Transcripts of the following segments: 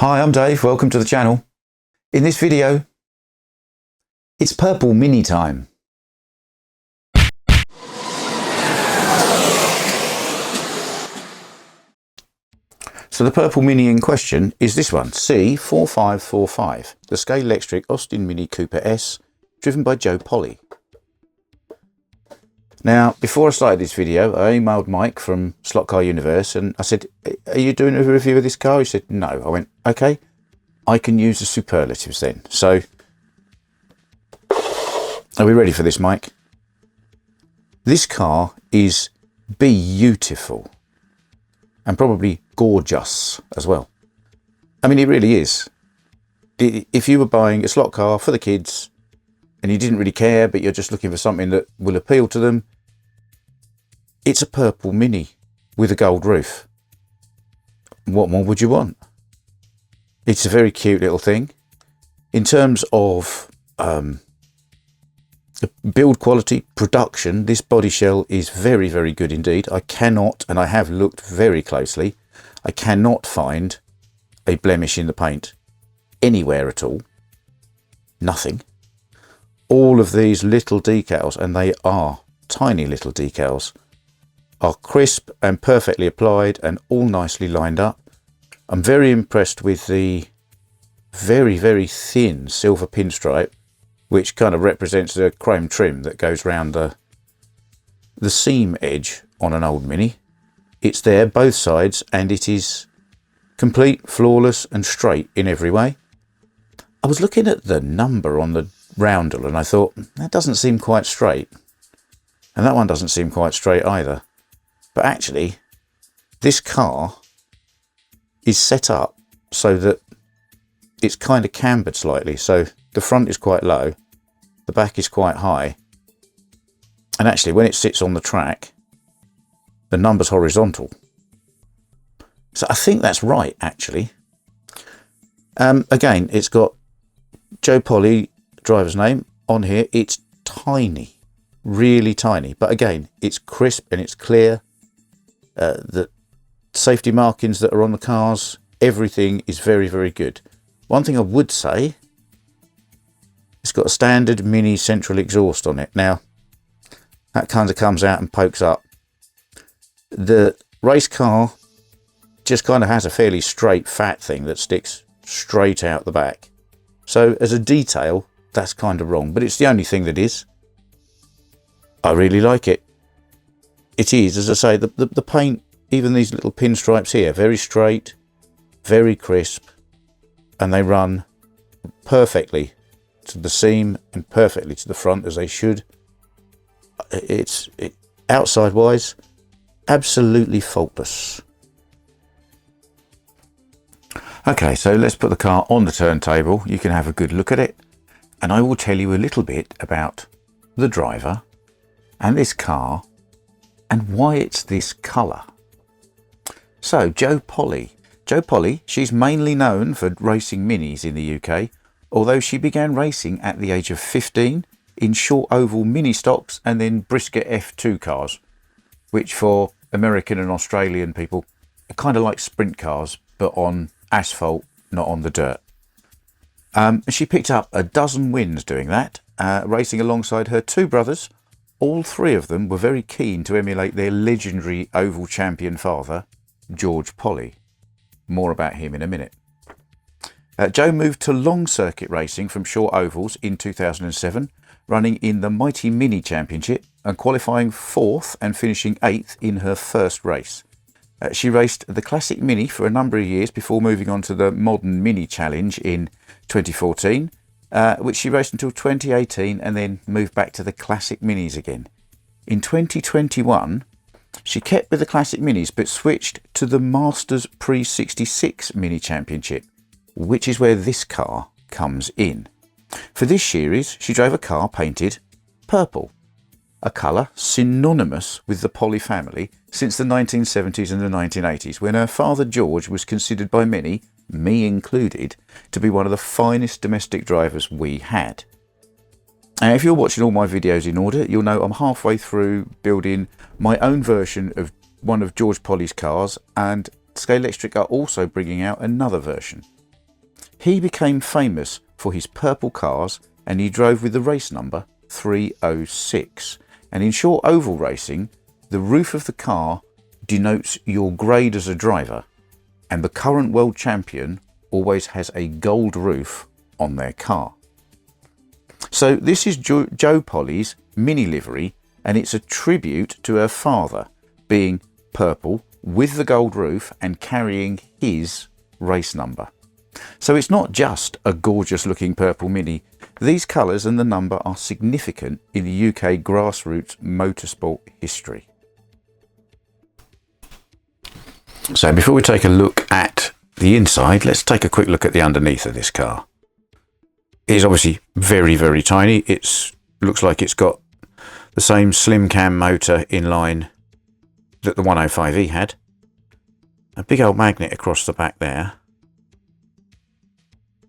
Hi, I'm Dave. Welcome to the channel. In this video, it's purple mini time. So the purple mini in question is this one, C4545, the Scalextric Austin Mini Cooper S, driven by Joe Polley. Now, before I started this video, I emailed Mike from Slot Car Universe and I said, are you doing a review of this car? He said, no. I went, okay, I can use the superlatives then. So, are we ready for this, Mike? This car is beautiful and probably gorgeous as well. I mean, it really is. If you were buying a slot car for the kids and you didn't really care, but you're just looking for something that will appeal to them, it's a purple mini with a gold roof. What more would you want? It's a very cute little thing. In terms of build quality, production, this body shell is very, very good indeed. I cannot, and I have looked very closely, I cannot find a blemish in the paint anywhere at all. Nothing. All of these little decals, and they are tiny little decals, are crisp and perfectly applied and all nicely lined up. I'm very impressed with the very, very thin silver pinstripe, which kind of represents the chrome trim that goes round the seam edge on an old Mini. It's there both sides and it is complete, flawless and straight in every way. I was looking at the number on the roundel and I thought, that doesn't seem quite straight. And that one doesn't seem quite straight either. But actually, this car is set up so that it's kind of cambered slightly. So the front is quite low, the back is quite high. And actually, when it sits on the track, the number's horizontal. So I think that's right, actually. Again, it's got Joe Polley, driver's name, on here. It's tiny, really tiny. But again, it's crisp and it's clear. The safety markings that are on the cars, everything is very, very good. One thing I would say, it's got a standard Mini central exhaust on it. Now, that kind of comes out and pokes up. The race car just kind of has a fairly straight fat thing that sticks straight out the back. So as a detail, that's kind of wrong, but it's the only thing that is. I really like it. It is, as I say, the paint, even these little pinstripes here, very straight, very crisp, and they run perfectly to the seam and perfectly to the front as they should. Outside wise, absolutely faultless. Okay, so let's put the car on the turntable. You can have a good look at it, and I will tell you a little bit about the driver and this car and why it's this colour. So, Joe Polley. Joe Polley, she's mainly known for racing minis in the UK, although she began racing at the age of 15 in short oval mini stocks and then brisket F2 cars, which for American and Australian people are kind of like sprint cars, but on asphalt, not on the dirt. She picked up a dozen wins doing that, racing alongside her two brothers. All three of them were very keen to emulate their legendary oval champion father, George Polley. More about him in a minute. Joe moved to long circuit racing from short ovals in 2007, running in the Mighty Mini Championship and qualifying 4th and finishing 8th in her first race. She raced the Classic Mini for a number of years before moving on to the Modern Mini Challenge in 2014, which she raced until 2018 and then moved back to the Classic Minis again. In 2021, she kept with the Classic Minis but switched to the Masters Pre-66 Mini Championship, which is where this car comes in. For this series, she drove a car painted purple, a colour synonymous with the Polley family since the 1970s and the 1980s, when her father George was considered by many, me included, to be one of the finest domestic drivers we had. And if you're watching all my videos in order, you'll know I'm halfway through building my own version of one of George Polley's cars, and Scalextric are also bringing out another version. He became famous for his purple cars, and he drove with the race number 306. And in short oval racing, the roof of the car denotes your grade as a driver, and the current world champion always has a gold roof on their car. So this is Joe Polley's mini livery, and it's a tribute to her father, being purple with the gold roof and carrying his race number. So it's not just a gorgeous looking purple mini. These colours and the number are significant in the UK grassroots motorsport history. So before we take a look at the inside, let's take a quick look at the underneath of this car. It is obviously very, very tiny. It looks like it's got the same slim cam motor in line that the 105e had. A big old magnet across the back there.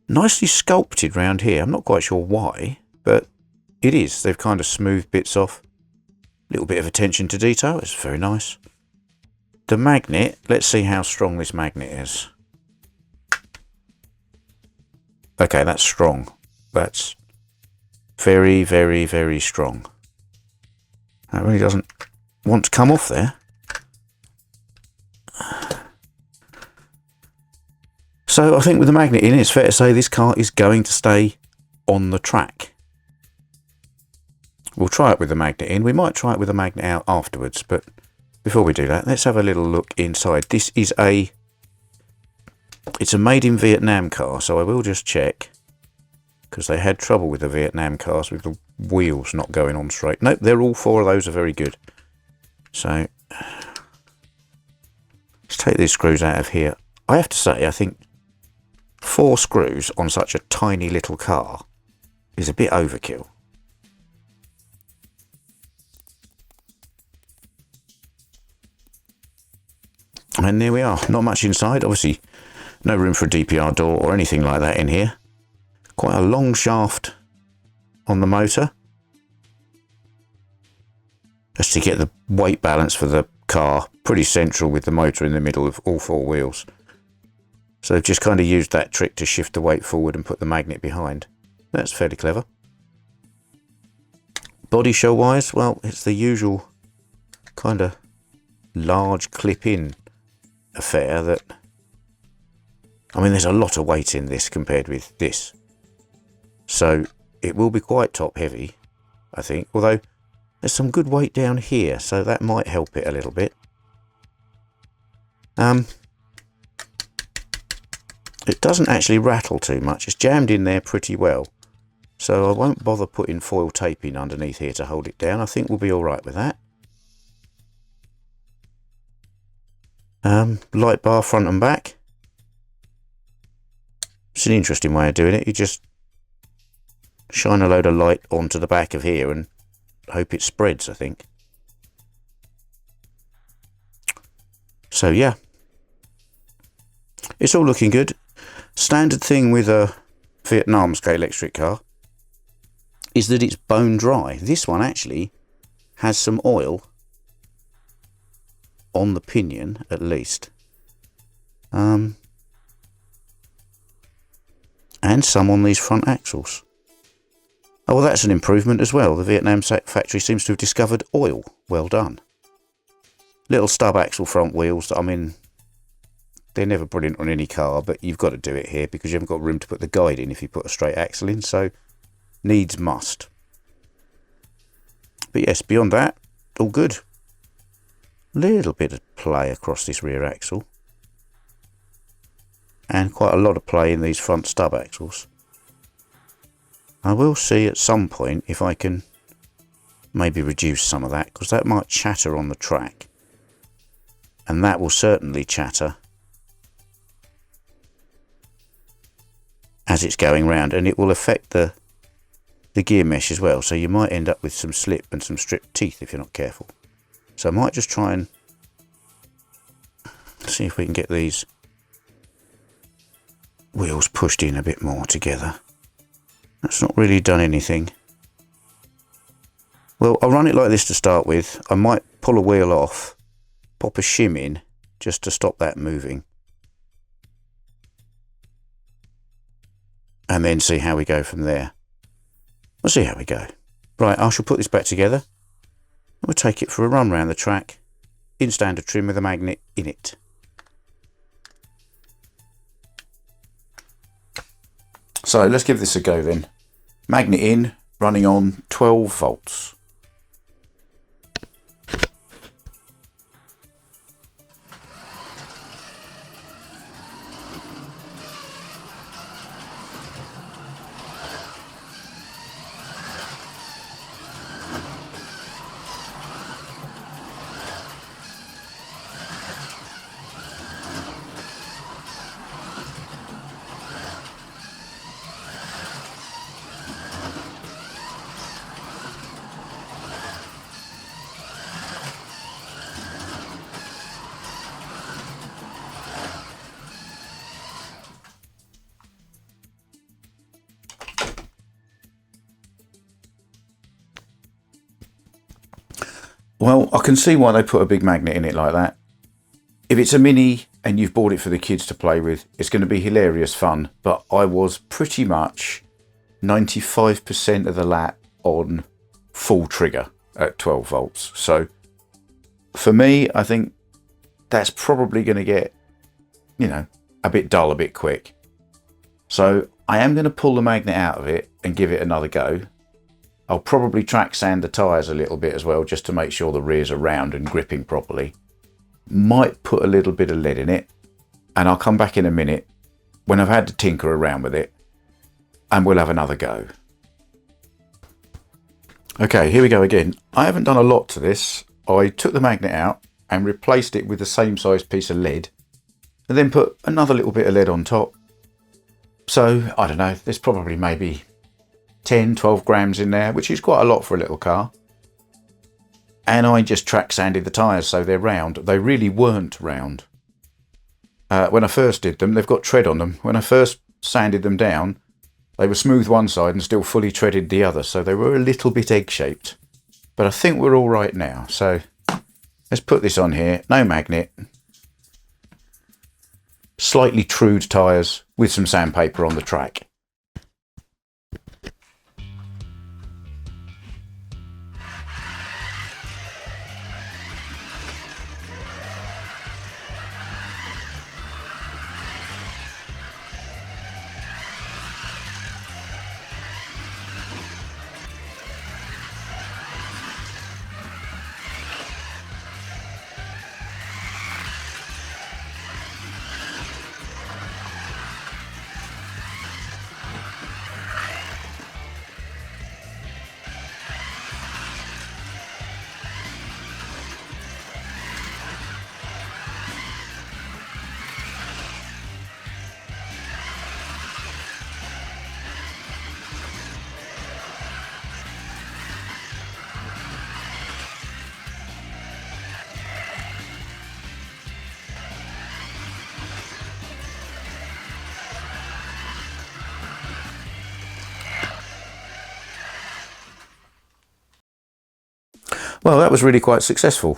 Nicely sculpted round here. I'm not quite sure why, but it is. They've kind of smoothed bits off. A little bit of attention to detail. It's very nice. The magnet, let's see how strong this magnet is. Okay, that's strong. That's very, very, very strong. That really doesn't want to come off there. So I think with the magnet in, it's fair to say this car is going to stay on the track. We'll try it with the magnet in. We might try it with the magnet out afterwards, but before we do that, let's have a little look inside. This is it's a made in Vietnam car, so I will just check, because they had trouble with the Vietnam cars with the wheels not going on straight. Nope, they're all four of those are very good. So let's take these screws out of here. I have to say, I think 4 screws on such a tiny little car is a bit overkill. And there we are. Not much inside. Obviously, no room for a DPR door or anything like that in here. Quite a long shaft on the motor, just to get the weight balance for the car pretty central with the motor in the middle of all 4 wheels. So they've just kind of used that trick to shift the weight forward and put the magnet behind. That's fairly clever. Body shell wise, well, it's the usual kind of large clip-in affair that, I mean, there's a lot of weight in this compared with this. So it will be quite top heavy, I think, although there's some good weight down here, so that might help it a little bit. It doesn't actually rattle too much. It's jammed in there pretty well. So I won't bother putting foil tape in underneath here to hold it down. I think we'll be all right with that. Light bar front and back. It's an interesting way of doing it. You just shine a load of light onto the back of here and hope it spreads, I think. So yeah, it's all looking good. Standard thing with a Vietnam Scalextric car is that it's bone dry. This one actually has some oil on the pinion, at least, and some on these front axles. Oh, well, that's an improvement as well. The Vietnam factory seems to have discovered oil. Well done. Little stub axle front wheels. I mean, they're never brilliant on any car, but you've got to do it here because you haven't got room to put the guide in if you put a straight axle in, so needs must. But yes, beyond that, all good. Little bit of play across this rear axle, and quite a lot of play in these front stub axles. I will see at some point if I can maybe reduce some of that, because that might chatter on the track, and that will certainly chatter as it's going round, and it will affect the gear mesh as well, so you might end up with some slip and some stripped teeth if you're not careful. So I might just try and see if we can get these wheels pushed in a bit more together. That's not really done anything. Well, I'll run it like this to start with. I might pull a wheel off, pop a shim in just to stop that moving. and then see how we go from there. We'll see how we go. Right, I shall put this back together. We'll take it for a run around the track in standard trim with a magnet in it. So let's give this a go then. Magnet in, running on 12 volts. Well, I can see why they put a big magnet in it like that. If it's a mini and you've bought it for the kids to play with, it's going to be hilarious fun. But I was pretty much 95% of the lap on full trigger at 12 volts. So for me, I think that's probably going to get, you know, a bit dull, a bit quick. So I am going to pull the magnet out of it and give it another go. I'll probably track sand the tyres a little bit as well, just to make sure the rears are round and gripping properly. Might put a little bit of lead in it, and I'll come back in a minute when I've had to tinker around with it, and we'll have another go. Okay, here we go again. I haven't done a lot to this. I took the magnet out and replaced it with the same size piece of lead, and then put another little bit of lead on top. So, I don't know, there's probably maybe 10, 12 grams in there, which is quite a lot for a little car. And I just track sanded the tyres so they're round. They really weren't round. When I first did them, they've got tread on them. When I first sanded them down, they were smooth one side and still fully treaded the other, so they were a little bit egg-shaped. But I think we're all right now. So let's put this on here. No magnet. Slightly trued tyres with some sandpaper on the track. Well, that was really quite successful.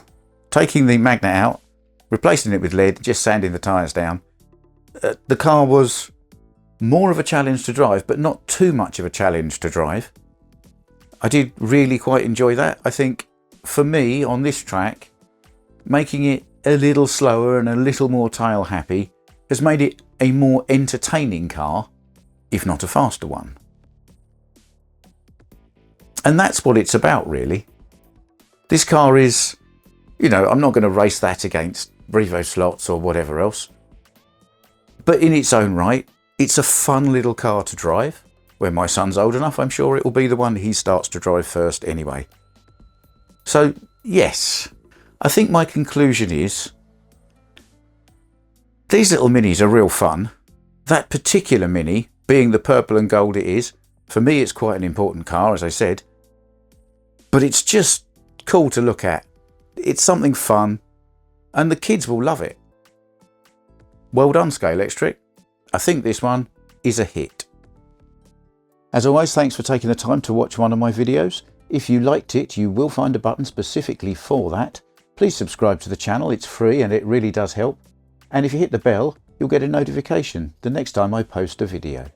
Taking the magnet out, replacing it with lead, just sanding the tyres down. The car was more of a challenge to drive, but not too much of a challenge to drive. I did really quite enjoy that. I think for me on this track, making it a little slower and a little more tail happy has made it a more entertaining car, if not a faster one. And that's what it's about, really. This car is, you know, I'm not going to race that against Revo slots or whatever else. But in its own right, it's a fun little car to drive. When my son's old enough, I'm sure it will be the one he starts to drive first anyway. So, yes, I think my conclusion is these little minis are real fun. That particular mini, being the purple and gold it is, for me it's quite an important car, as I said. But it's just cool to look at. It's something fun, and the kids will love it. Well done, Scalextric. I think this one is a hit. As always, thanks for taking the time to watch one of my videos. If you liked it, you will find a button specifically for that. Please subscribe to the channel, it's free and it really does help. And if you hit the bell, you'll get a notification the next time I post a video.